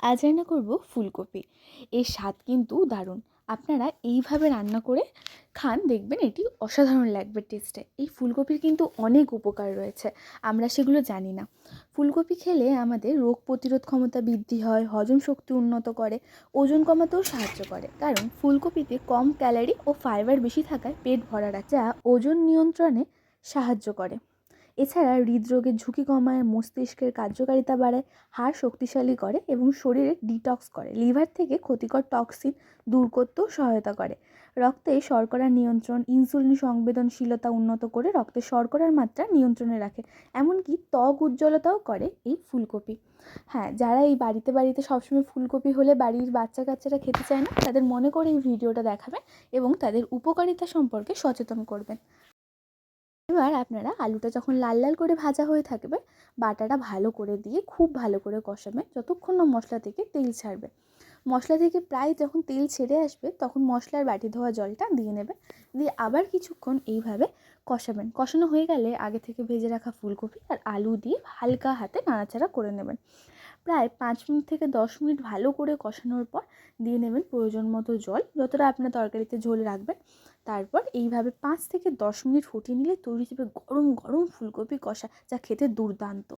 আজ রান্না করব ফুলকপি। এর স্বাদ কিন্তু দারুণ। আপনারা এইভাবে রান্না করে খান, দেখবেন এটি অসাধারণ লাগবে টেস্টে। এই ফুলকপির কিন্তু অনেক উপকার রয়েছে, আমরা সেগুলো জানি না। ফুলকপি খেলে আমাদের রোগ প্রতিরোধ ক্ষমতা বৃদ্ধি হয়, হজম শক্তি উন্নত করে, ওজন কমাতেও সাহায্য করে। কারণ ফুলকপিতে কম ক্যালোরি ও ফাইবার বেশি থাকায় পেট ভরা রাখে, যা ওজন নিয়ন্ত্রণে সাহায্য করে। এছাড়া হৃদরোগের ঝুঁকি কমায়, মস্তিষ্কের কার্যকারিতা বাড়ায়, হাড় শক্তিশালী করে এবং শরীরে ডিটক্স করে, লিভার থেকে ক্ষতিকর টক্সিন দূর করতেও সহায়তা করে। রক্তে শর্করা নিয়ন্ত্রণ, ইনসুলিন সংবেদনশীলতা উন্নত করে রক্তে শর্করার মাত্রা নিয়ন্ত্রণে রাখে। এমনকি ত্বক উজ্জ্বলতাও করে এই ফুলকপি। হ্যাঁ, যারা এই বাড়িতে বাড়িতে সবসময় ফুলকপি হলে বাড়ির বাচ্চা কাচ্চারা খেতে চায় না, তাদের মনে করে এই ভিডিওটা দেখাবেন এবং তাদের উপকারিতা সম্পর্কে সচেতন করবেন। এবার আপনারা আলুটা যখন লাল লাল করে ভাজা হয়ে থাকবে, বাটাটা ভালো করে দিয়ে খুব ভালো করে কষাবেন যতক্ষণ না মশলা থেকে তেল ছাড়বে। মশলা থেকে প্রায় যখন তেল ছেড়ে আসবে, তখন মশলার বাটি ধোয়া জলটা দিয়ে নেবে, দিয়ে আবার কিছুক্ষণ এইভাবে কষাবেন। কষানো হয়ে গেলে আগে থেকে ভেজে রাখা ফুলকপি আর আলু দিয়ে হালকা হাতে নাড়াচাড়া করে নেবেন। প্রায় 5 মিনিট থেকে 10 মিনিট ভালো করে কষানোর পর দিয়ে নেবেন প্রয়োজন মতো জল, যতটা আপনার তরকারিতে ঝোল রাখবেন। তারপর এইভাবে 5 থেকে 10 মিনিট ফুটিয়ে নিলে তৈরি হবে গরম গরম ফুলকপি কষা, যা খেতে দুর্দান্ত।